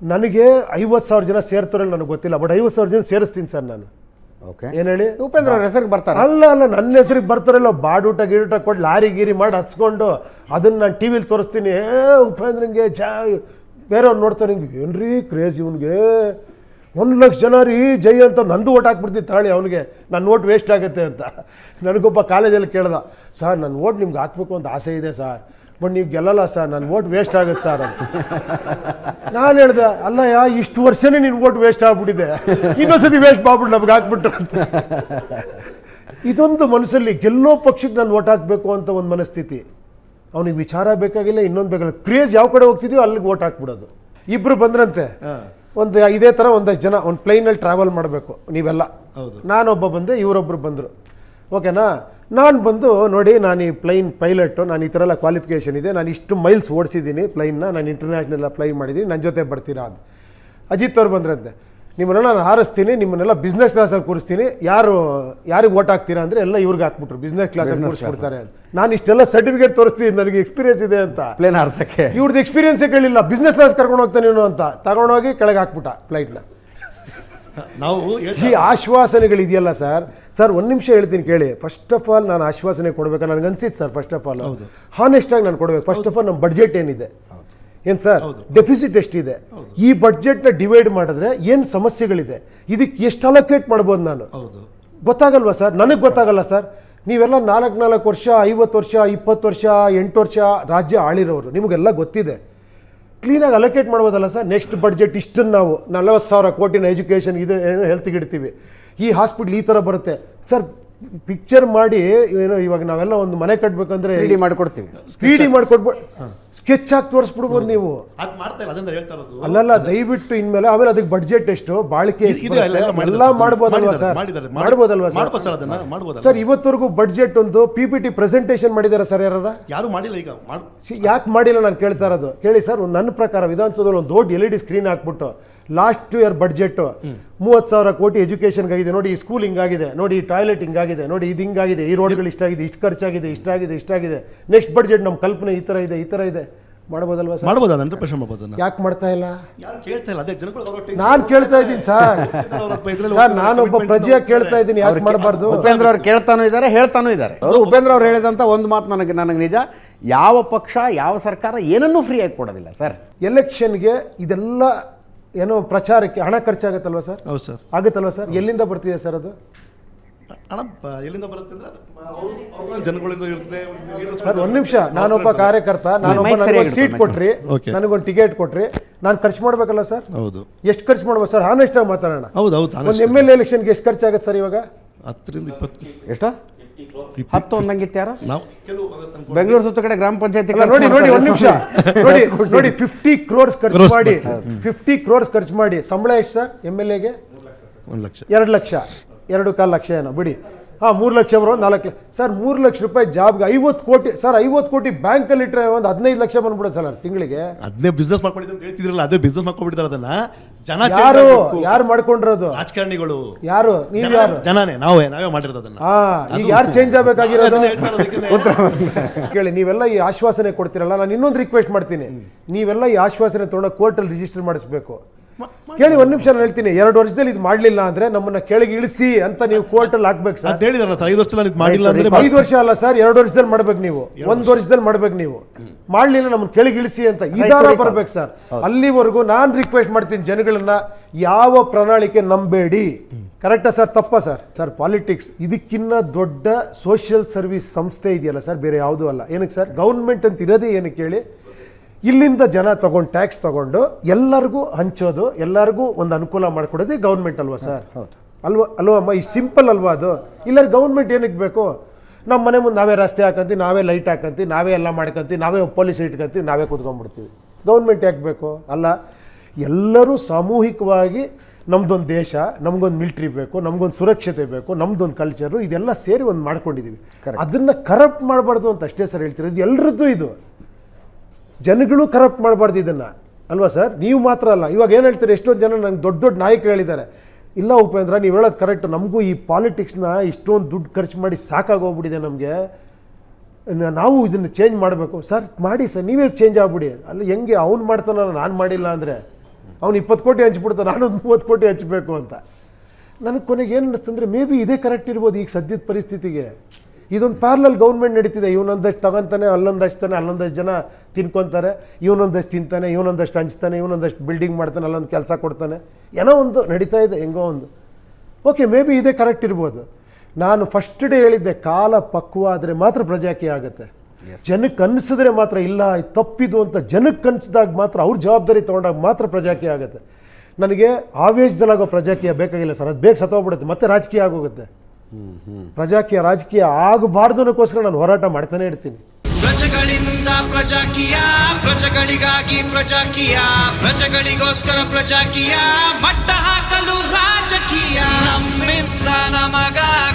ನನಗೆ 50,000 ಜನ ಸೇರ್ತಾರೆ ನನಗೆ ಗೊತ್ತಿಲ್ಲ, ಬಟ್ 50,000 ಜನ ಸೇರಿಸ್ತೀನಿ ಸರ್ ನಾನು. ಓಕೆ, ಏನು ಹೇಳಿ? ಉಪೇಂದ್ರ ಅವ್ರ ಹೆಸರಿಗೆ ಬರ್ತಾರೆ? ಅಲ್ಲ, ನನ್ನ ಹೆಸರಿಗೆ ಬರ್ತಾರಲ್ಲ, ಬಾಡೂಟ ಗೀಡೂಟ ಕೊಟ್ಟು ಲಾರಿ ಗೀರಿ ಮಾಡಿ ಹಚ್ಕೊಂಡು ಅದನ್ನು ನಾನು ಟಿ ವಿಲಿ ತೋರಿಸ್ತೀನಿ. ಉಪೇಂದ್ರಂಗೆ ಬೇರೆಯವ್ರು ನೋಡ್ತಾರೆ, ಹಿಂಗೆ ಏನ್ರಿ ಕ್ರೇಜ್ ಇವನಿಗೆ, 1,00,000 ಜನ ರೀ ಜೈ ಅಂತ ನಂದು ಓಟ್ ಹಾಕ್ಬಿಡ್ತೀನಿ ತಾಳಿ ಅವನಿಗೆ, ನನ್ನ ಓಟ್ ವೇಸ್ಟ್ ಆಗುತ್ತೆ ಅಂತ. ನನಗೊಬ್ಬ ಕಾಲೇಜಲ್ಲಿ ಕೇಳ್ದ, ಸರ್ ನನ್ನ ಓಟ್ ನಿಮ್ಗೆ ಹಾಕ್ಬೇಕು ಅಂತ ಆಸೆ ಇದೆ ಸರ್, ಬಟ್ ನೀವು ಗೆಲ್ಲಲ್ಲ ಸರ್, ನನ್ನ ಓಟ್ ವೇಸ್ಟ್ ಆಗುತ್ತೆ ಸರ್ ಅಂತ. ನಾನು ಹೇಳ್ದೆ, ಅಲ್ಲ ಇಷ್ಟು ವರ್ಷನೇ ನಿನ್ನ ಓಟ್ ವೇಸ್ಟ್ ಆಗ್ಬಿಟ್ಟಿದೆ, ಇನ್ನೊಂದ್ಸತಿ ವೇಸ್ಟ್ ಮಾಡ್ಬಿಟ್ಟು ನಮ್ಗೆ ಹಾಕ್ಬಿಟ್ರು ಅಂತ. ಇದೊಂದು ಮನಸ್ಸಲ್ಲಿ ಗೆಲ್ಲೋ ಪಕ್ಷಕ್ಕೆ ನಾನು ಓಟ್ ಹಾಕಬೇಕು ಅಂತ ಒಂದು ಮನಸ್ಥಿತಿ. ಅವನಿಗೆ ವಿಚಾರ ಬೇಕಾಗಿಲ್ಲ, ಇನ್ನೊಂದು ಬೇಕಾಗಿಲ್ಲ, ಕ್ರೇಜ್ ಯಾವ ಕಡೆ ಹೋಗ್ತಿದ್ಯೋ ಅಲ್ಲಿಗೆ ಓಟ್ ಹಾಕ್ಬಿಡೋದು. ಇಬ್ಬರು ಬಂದ್ರಂತೆ, ಒಂದು ಇದೇ ಥರ ಒಂದಷ್ಟು ಜನ ಒಂದು ಪ್ಲೈನಲ್ಲಿ ಟ್ರಾವೆಲ್ ಮಾಡಬೇಕು ನೀವೆಲ್ಲ. ನಾನೊಬ್ಬ ಬಂದೆ, ಇವರೊಬ್ಬರು ಬಂದರು, ಓಕೆನಾ. ನಾನು ಬಂದು ನೋಡಿ, ನಾನು ಈ ಪ್ಲೈನ್ ಪೈಲಟು, ನಾನು ಈ ಥರ ಎಲ್ಲ ಕ್ವಾಲಿಫಿಕೇಷನ್ ಇದೆ, ನಾನು ಇಷ್ಟು ಮೈಲ್ಸ್ ಓಡಿಸಿದ್ದೀನಿ ಪ್ಲೈನ್ನ, ನಾನು ಇಂಟರ್ನ್ಯಾಷನಲ್ ಫ್ಲೈ ಮಾಡಿದ್ದೀನಿ, ನನ್ನ ಜೊತೆ ಬರ್ತೀರಾ ಅದು. ಅಜಿತ್ ಅವ್ರು ಬಂದ್ರಂತೆ, ನಿಮ್ಮನ್ನೆಲ್ಲ ನಾನು ಹಾರಿಸ್ತೀನಿ, ನಿಮ್ಮನ್ನೆಲ್ಲ ಬಿಸ್ನೆಸ್ ಕ್ಲಾಸಲ್ಲಿ ಕೂರಿಸ್ತೀನಿ, ಯಾರಿಗೆ ಓಟ್ ಹಾಕ್ತೀರಾ ಅಂದರೆ ಎಲ್ಲ ಇವ್ರಿಗೆ ಹಾಕ್ಬಿಟ್ರು, ಬಿಸ್ನೆಸ್ ಕ್ಲಾಸಲ್ಲಿ ಕೂರಿಸ್ಬಿಡ್ತಾರೆ ಅಂತ. ನಾನು ಇಷ್ಟೆಲ್ಲ ಸರ್ಟಿಫಿಕೇಟ್ ತೋರಿಸ್ತೀನಿ, ನನಗೆ ಎಕ್ಸ್ಪೀರಿಯನ್ಸ್ ಇದೆ ಅಂತ. ಪ್ಲೇನ್ ಹಾರಿಸೋಕ್ಕೆ ಇವ್ರದ್ದು ಎಕ್ಸ್ಪೀರಿಯನ್ಸೇ ಕೇಳಿಲ್ಲ, ಬಿಸ್ನೆಸ್ ಕ್ಲಾಸ್ ಕರ್ಕೊಂಡು ಹೋಗ್ತಾನೆ ಇವನು ಅಂತ ತಗೊಂಡೋಗಿ ಕೆಳಗೆ ಹಾಕ್ಬಿಟ್ಟ ಫ್ಲೈಟ್ನ. ನಾವು ಈ ಆಶ್ವಾಸನೆಗಳಿದೆಯಲ್ಲ ಸರ್, ಒಂದು ನಿಮಿಷ ಹೇಳ್ತೀನಿ ಕೇಳಿ. ಫಸ್ಟ್ ಆಫ್ ಆಲ್ ನಾನು ಆಶ್ವಾಸನೆ ಕೊಡಬೇಕಾ ನನಗೆ ಅನ್ಸಿತ್ತು ಸರ್. ಫಸ್ಟ್ ಆಫ್ ಆಲ್ ಹಾನೆಸ್ಟಾಗಿ ನಾನು ಕೊಡಬೇಕು. ಫಸ್ಟ್ ಆಫ್ ಆಲ್ ನಮ್ಮ ಬಡ್ಜೆಟ್ ಏನಿದೆ, ಏನು ಸರ್ ಡೆಫಿಸಿಟ್ ಎಷ್ಟಿದೆ, ಈ ಬಡ್ಜೆಟ್ನ ಡಿವೈಡ್ ಮಾಡಿದ್ರೆ ಏನು ಸಮಸ್ಯೆಗಳಿದೆ, ಇದಕ್ಕೆ ಎಷ್ಟು ಅಲೋಕೇಟ್ ಮಾಡ್ಬೋದು ನಾನು, ಗೊತ್ತಾಗಲ್ವಾ ಸರ್? ನನಗೆ ಗೊತ್ತಾಗಲ್ಲ ಸರ್. ನೀವೆಲ್ಲ 4 ವರ್ಷ 50 ವರ್ಷ 20 ವರ್ಷ 8 ವರ್ಷ ರಾಜ್ಯ ಆಳಿರೋರು, ನಿಮಗೆಲ್ಲ ಗೊತ್ತಿದೆ. ಕ್ಲೀನಾಗಿ ಅಲೋಕೇಟ್ ಮಾಡ್ಬೋದಲ್ಲ ಸರ್? ನೆಕ್ಸ್ಟ್ ಬಡ್ಜೆಟ್ ಇಷ್ಟನ್ನು ನಾವು 40,000 ಕೋಟಿನ ಎಜುಕೇಷನ್ ಇದು ಏನೋ ಹೆಲ್ತ್ಗೆ ಇಡ್ತೀವಿ, ಈ ಹಾಸ್ಪಿಟ್ಲ್ ಈ ಥರ ಬರುತ್ತೆ ಸರ್. ಪಿಕ್ಚರ್ ಮಾಡಿ ಏನೋ ಇವಾಗ ನಾವೆಲ್ಲ ಒಂದು ಮನೆ ಕಟ್ಟಬೇಕಂದ್ರೆ 3D ಮಾಡಿಕೊಡ್ತೀವಿ, 3D ಮಾಡಿಕೊಡ್ಬೋದು, ಸ್ಕೆಚ್ ಹಾಕಿ ತೋರಿಸ್ಬಿಡ್ಬೋದು ನೀವು. ಅದು ಮಾಡ್ತಾ ಇಲ್ಲ, ಅದನ್ನ ಹೇಳ್ತಾ ಇರೋದು. ಅಲ್ಲಲ್ಲ, ದಯವಿಟ್ಟು ಇನ್ಮೇಲೆ ಆಮೇಲೆ ಅದಕ್ಕೆ ಬಡ್ಜೆಟ್ ಎಷ್ಟು ಬಾಳಿಕೆ ಎಲ್ಲ ಮಾಡ್ಬೋದಲ್ವಾ ಸರ್? ಮಾಡ್ಬೋದಲ್ವಾ ಸರ್? ಸರ್ ಇವತ್ತವರೆಗೂ ಬಡ್ಜೆಟ್ ಒಂದು PPT ಪ್ರೆಸೆಂಟೇಷನ್ ಮಾಡಿದಾರ ಸರ್? ಯಾರು ಮಾಡಿಲ್ಲ. ಈಗ ಯಾಕೆ ಮಾಡಿಲ್ಲ ನಾನು ಕೇಳ್ತಾ ಇರೋದು ಕೇಳಿ ಸರ್. ನನ್ನ ಪ್ರಕಾರ ವಿಧಾನಸೌಧದಲ್ಲಿ ಒಂದು ದೊಡ್ಡ LED ಸ್ಕ್ರೀನ್ ಹಾಕ್ಬಿಟ್ಟು ಲಾಸ್ಟ್ ಇಯರ್ ಬಡ್ಜೆಟ್ 30,000 ಕೋಟಿ ಎಜುಕೇಷನ್ಗೆ ಆಗಿದೆ ನೋಡಿ, ಈ ಸ್ಕೂಲ್ ಹಿಂಗಾಗಿದೆ ನೋಡಿ, ಈ ಟಾಯ್ಲೆಟ್ ಹಿಂಗಾಗಿದೆ ನೋಡಿ, ಇದು ಹಿಂಗಾಗಿದೆ, ಈ ರೋಡ್ಗಳು ಇಷ್ಟಾಗಿದೆ, ಇಷ್ಟು ಖರ್ಚಾಗಿದೆ, ಇಷ್ಟಾಗಿದೆ, ನೆಕ್ಸ್ಟ್ ಬಡ್ಜೆಟ್ ನಮ್ಮ ಕಲ್ಪನೆ ಈ ಥರ ಇದೆ ಮಾಡ್ಬೋದಲ್ವಾ ಸರ್? ಮಾಡ್ಬೋದು, 100% ಮಾಡ್ಬೋದು. ಯಾಕೆ ಮಾಡ್ತಾ ಇಲ್ಲ? ಕೇಳ್ತಾ ಇಲ್ಲ, ಅದೇ ಜನಗಳು. ನಾನು ಕೇಳ್ತಾ ಇದ್ದೀನಿ ಸರ್, ನಾನೊಬ್ಬ ಪ್ರಜೆಯಾಗಿ ಕೇಳ್ತಾ ಇದ್ದೀನಿ, ಯಾಕೆ ಮಾಡಬಾರ್ದು? ಉಪೇಂದ್ರ ಅವ್ರು ಕೇಳ್ತಾನೂ ಇದ್ದಾರೆ, ಹೇಳ್ತಾನೂ ಇದ್ದಾರೆ. ಅವರು ಉಪೇಂದ್ರ ಅವ್ರು ಹೇಳಿದಂಥ ಒಂದು ಮಾತು ನನಗೆ ನಿಜ, ಯಾವ ಪಕ್ಷ ಯಾವ ಸರ್ಕಾರ ಏನನ್ನೂ ಫ್ರೀಯಾಗಿ ಕೊಡೋದಿಲ್ಲ ಸರ್. ಎಲೆಕ್ಷನ್ಗೆ ಇದೆಲ್ಲ ಏನೋ ಪ್ರಚಾರಕ್ಕೆ ಹಣ ಖರ್ಚಾಗತ್ತಲ್ವ ಸರ್? ಹೌದು ಸರ್, ಆಗುತ್ತಲ್ವ ಸರ್? ಎಲ್ಲಿಂದ ಬರ್ತಿದೆ ಸರ್ ಅದು ಹಣ? ಎಲ್ಲಿಂದ ಬರುತ್ತೆ ಅಂದ್ರೆ ಜನಗಳಿಂದ ಇರ್ತದೆ. ಒಂದು ನಿಮಿಷ, ನಾನೊಬ್ಬ ಕಾರ್ಯಕರ್ತ, ನಾನೊಬ್ಬ ಸೀಟ್ ಕೊಟ್ರಿ, ನನಗೊಂದು ಟಿಕೆಟ್ ಕೊಟ್ರಿ, ನಾನು ಖರ್ಚು ಮಾಡ್ಬೇಕಲ್ಲ ಸರ್? ಹೌದು. ಎಷ್ಟು ಖರ್ಚು ಮಾಡ್ಬೋದು ಸರ್? ಹಾನೆಸ್ಟ್ ಆಗಿ ಮಾತಾಡೋಣ. ಹೌದು. ಒಂದು MLA ಎಲೆಕ್ಷನ್ಗೆ ಎಷ್ಟು ಖರ್ಚಾಗತ್ತೆ ಸರ್ ಇವಾಗ? 10 ರಿಂದ 20. ಎಷ್ಟು? 10 ಒಂದಂಗಿತ್ತು ಯಾರು? ಬೆಂಗಳೂರು ಸುತ್ತ ಕಡೆ ಗ್ರಾಮ ಪಂಚಾಯತಿ ನೋಡಿ ಒಂದು ನಿಮಿಷ ನೋಡಿ 50 crores ಖರ್ಚು ಮಾಡಿ 50 crores ಖರ್ಚು ಮಾಡಿ ಸಂಬಳ ಎಷ್ಟು ಸರ್ MLAಗೆ? 1 ಲಕ್ಷ 2 ಲಕ್ಷ 2.25 ಲಕ್ಷ ಏನೋ ಬಿಡಿ. 3 ಲಕ್ಷ ಬರೋ 4 ಲಕ್ಷ ಸರ್. 3 ಲಕ್ಷ ರೂಪಾಯಿ ಜಾಬ್ಗೆ 50 ಕೋಟಿ ಸರ್. 50 ಕೋಟಿ ಬ್ಯಾಂಕಲ್ಲಿ ಇಟ್ಟರೆ ಒಂದು 15 ಲಕ್ಷ ಬಂದ್ಬಿಡುತ್ತೆ ಸರ್ ತಿಂಗಳಿಗೆ. ಅದನ್ನೇ ಬಿಸ್ನೆಸ್ ಮಾಡ್ಕೊಂಡಿದ್ದು ಅಂತ ಹೇಳ್ತಿದ್ರಲ್ಲ, ಅದೇ ಬಿಸ್ನೆಸ್ ಮಾಡ್ಕೊಂಡ್ಬಿಡ್ತಾರೆ. ಅದನ್ನ ಜನ ಯಾರು ಮಾಡ್ಕೊಂಡಿರೋದು? ರಾಜಕಾರಣಿಗಳು. ಯಾರು? ನೀವು ಯಾರು? ಜನನೇ, ನಾವೇ ಮಾಡಿರೋದು ಅದನ್ನ. ಈಗ ಯಾರು ಚೇಂಜ್ ಆಗಬೇಕಾಗಿರೋದು ಕೇಳಿ. ನೀವೆಲ್ಲ ಈ ಆಶ್ವಾಸನೆ ಕೊಡ್ತೀರಲ್ಲ, ನಾನು ಇನ್ನೊಂದು ರಿಕ್ವೆಸ್ಟ್ ಮಾಡ್ತೀನಿ, ನೀವೆಲ್ಲ ಈ ಆಶ್ವಾಸನೆ ತೊಗೊಂಡು ಕೋರ್ಟಲ್ಲಿ ರಿಜಿಸ್ಟರ್ ಮಾಡಿಸ್ಬೇಕು. ಕೇಳಿ, ಒಂದು ನಿಮಿಷ ನಾನು ಹೇಳ್ತೀನಿ. 2 ವರ್ಷದಲ್ಲಿ ಇದು ಮಾಡಲಿಲ್ಲ ಅಂದ್ರೆ ನಮ್ಮನ್ನ ಕೆಳಗೆ ಇಳಿಸಿ ಅಂತ ನೀವು ಕೋರ್ಟಲ್ಲಿ ಹಾಕ್ಬೇಕು ಸರ್. ಹೇಳಿದಾರಲ್ಲ ಸರ್, 5 ವರ್ಷದಲ್ಲಿ ಇದು ಮಾಡಿಲ್ಲ ಅಂದ್ರೆ 5 ವರ್ಷ ಅಲ್ಲ ಸರ್, 2 ವರ್ಷದಲ್ಲಿ ಮಾಡ್ಬೇಕು ನೀವು, 1 ವರ್ಷದಲ್ಲಿ ಮಾಡ್ಬೇಕು ನೀವು. ಮಾಡಲಿಲ್ಲ ನಮ್ಮನ್ನ ಕೆಳಗೆ ಇಳಿಸಿ ಅಂತ ಇದಾರ ಬರ್ಬೇಕು ಸರ್. ಅಲ್ಲಿವರೆಗೂ ನಾನು ರಿಕ್ವೆಸ್ಟ್ ಮಾಡ್ತೀನಿ ಜನಗಳನ್ನ, ಯಾವ ಪ್ರಣಾಳಿಕೆ ನಂಬೇಡಿ. ಕರೆಕ್ಟಾ ಸರ್? ತಪ್ಪಾ ಸರ್? ಸರ್ ಪಾಲಿಟಿಕ್ಸ್ ಇದಕ್ಕಿನ್ನ ದೊಡ್ಡ ಸೋಷಿಯಲ್ ಸರ್ವಿಸ್ ಸಂಸ್ಥೆ ಇದೆಯಲ್ಲ ಸರ್, ಬೇರೆ ಯಾವುದೂ ಅಲ್ಲ. ಏನಕ್ಕೆ ಸರ್? ಗೌರ್ಮೆಂಟ್ ಅಂತ ಇರೋದೇ ಏನಕ್ಕೆ ಹೇಳಿ? ಇಲ್ಲಿಂದ ಜನ ತಗೊಂಡು ಟ್ಯಾಕ್ಸ್ ತಗೊಂಡು ಎಲ್ಲರಿಗೂ ಹಂಚೋದು, ಎಲ್ಲರಿಗೂ ಒಂದು ಅನುಕೂಲ ಮಾಡಿಕೊಡೋದೇ ಗೌರ್ಮೆಂಟ್ ಅಲ್ವಾ ಸರ್? ಅಲ್ವಮ್ಮ? ಇಷ್ಟು ಸಿಂಪಲ್ ಅಲ್ವಾ ಅದು? ಇಲ್ಲ ಗೌರ್ಮೆಂಟ್ ಏನಕ್ಕೆ ಬೇಕು? ನಮ್ಮ ಮನೆ ಮುಂದೆ ನಾವೇ ರಸ್ತೆ ಹಾಕಂತೀವಿ, ನಾವೇ ಲೈಟ್ ಹಾಕಂತೀವಿ, ನಾವೇ ಎಲ್ಲ ಮಾಡ್ಕೊಂತೀವಿ, ನಾವೇ ಪೊಲೀಸ್ ಇಟ್ಕೊಂತೀವಿ, ನಾವೇ ಕೂತ್ಕೊಂಡ್ಬಿಡ್ತೀವಿ. ಗೌರ್ಮೆಂಟ್ ಯಾಕೆ ಬೇಕು? ಅಲ್ಲ, ಎಲ್ಲರೂ ಸಾಮೂಹಿಕವಾಗಿ ನಮ್ದೊಂದು ದೇಶ, ನಮಗೊಂದು ಮಿಲಿಟ್ರಿ ಬೇಕು, ನಮಗೊಂದು ಸುರಕ್ಷತೆ ಬೇಕು, ನಮ್ದೊಂದು ಕಲ್ಚರು, ಇದೆಲ್ಲ ಸೇರಿ ಒಂದು ಮಾಡ್ಕೊಂಡಿದ್ದೀವಿ. ಅದನ್ನು ಕರಪ್ಟ್ ಮಾಡಬಾರ್ದು ಅಂತ ಅಷ್ಟೇ ಸರ್ ಹೇಳ್ತಿರೋದು. ಎಲ್ಲರದ್ದು ಇದು, ಜನಗಳು ಕರಪ್ಟ್ ಮಾಡಬಾರ್ದು ಇದನ್ನು, ಅಲ್ವಾ ಸರ್? ನೀವು ಮಾತ್ರ ಅಲ್ಲ. ಇವಾಗ ಏನು ಹೇಳ್ತೀರಿ, ಎಷ್ಟೊಂದು ಜನ ನನಗೆ ದೊಡ್ಡ ನಾಯಕರು ಹೇಳಿದ್ದಾರೆ, ಇಲ್ಲ ಉಪೇಂದ್ರ ನೀವು ಹೇಳೋದು ಕರೆಕ್ಟ್, ನಮಗೂ ಈ ಪಾಲಿಟಿಕ್ಸ್ನ ಇಷ್ಟೊಂದು ದುಡ್ಡು ಖರ್ಚು ಮಾಡಿ ಸಾಕಾಗೋಗ್ಬಿಟ್ಟಿದೆ ನಮಗೆ, ನಾವು ಇದನ್ನು ಚೇಂಜ್ ಮಾಡಬೇಕು. ಸರ್ ಮಾಡಿ ಸರ್, ನೀವೇ ಚೇಂಜ್ ಆಗ್ಬಿಡಿ. ಅಲ್ಲಿ ಹೆಂಗೆ ಅವ್ನು ಮಾಡ್ತಾನಲ್ಲ ನಾನು ಮಾಡಿಲ್ಲ ಅಂದರೆ ಅವ್ನು 20 ಕೋಟಿ ಹಂಚ್ಬಿಡ್ತಾನೆ, ನಾನೊಂದು 30 ಕೋಟಿ ಹಂಚಬೇಕು ಅಂತ. ನನಗೆ ಕೊನೆಗೆ ಏನು ಅನ್ನಿಸ್ತಂದ್ರೆ ಮೇ ಬಿ ಇದೇ ಕರೆಕ್ಟ್ ಇರ್ಬೋದು ಈಗ ಸದ್ಯದ ಪರಿಸ್ಥಿತಿಗೆ. ಇದೊಂದು ಪ್ಯಾರಲಲ್ ಗೌರ್ಮೆಂಟ್ ನಡೀತಿದೆ. ಇವನೊಂದಷ್ಟು ತಗೊಂತಾನೆ, ಅಲ್ಲೊಂದಷ್ಟು ಜನ ತಿನ್ಕೊತಾರೆ, ಇವನೊಂದಷ್ಟು ತಿಂತಾನೆ, ಇವನೊಂದಷ್ಟು ಹಂಚ್ತಾನೆ, ಇವನೊಂದಷ್ಟು ಬಿಲ್ಡಿಂಗ್ ಮಾಡ್ತಾನೆ, ಅಲ್ಲೊಂದು ಕೆಲಸ ಕೊಡ್ತಾನೆ, ಏನೋ ಒಂದು ನಡೀತಾ ಇದೆ ಹೆಂಗೋ ಒಂದು. ಓಕೆ, ಮೇ ಬಿ ಇದೇ ಕರೆಕ್ಟ್ ಇರ್ಬೋದು. ನಾನು ಫಸ್ಟ್ ಡೇ ಹೇಳಿದ್ದೆ, ಕಾಲ ಪಕ್ವ ಆದರೆ ಮಾತ್ರ ಪ್ರಜಾಕೀಯ ಆಗುತ್ತೆ. ಜನಕ್ಕೆ ಅನಿಸಿದ್ರೆ ಮಾತ್ರ, ಇಲ್ಲ ಇದು ತಪ್ಪಿದು ಅಂತ ಜನಕ್ಕೆ ಅನಿಸಿದಾಗ ಮಾತ್ರ, ಅವ್ರ ಜವಾಬ್ದಾರಿ ತೊಗೊಂಡಾಗ ಮಾತ್ರ ಪ್ರಜಾಕೀಯ ಆಗುತ್ತೆ. ನನಗೆ ಆವೇಶದಲ್ಲಾಗೋ ಪ್ರಜಾಕೀಯ ಬೇಕಾಗಿಲ್ಲ ಸರ್, ಅದು ಬೇಗ ಸತ್ತೋಗ್ಬಿಡುತ್ತೆ, ಮತ್ತೆ ರಾಜಕೀಯ ಆಗೋಗುತ್ತೆ. ರಾಜಕೀಯ ಆಗಬಾರ್ದು ಅನ್ನೋಕ್ಕೋಸ್ಕರ ನಾನು ಹೋರಾಟ ಮಾಡ್ತಾನೆ ಇರ್ತೀನಿ. ಪ್ರಜೆಗಳಿಂದ ಪ್ರಜಾಕೀಯ, ಪ್ರಜೆಗಳಿಗಾಗಿ ಪ್ರಜಾಕೀಯ, ಪ್ರಜೆಗಳಿಗೋಸ್ಕರ ಪ್ರಜಾಕೀಯ, ಮಟ್ಟ ಹಾಕಲು ರಾಜಕೀಯ, ನಮ್ಮಿಂದ ನಮಗಾಗಿ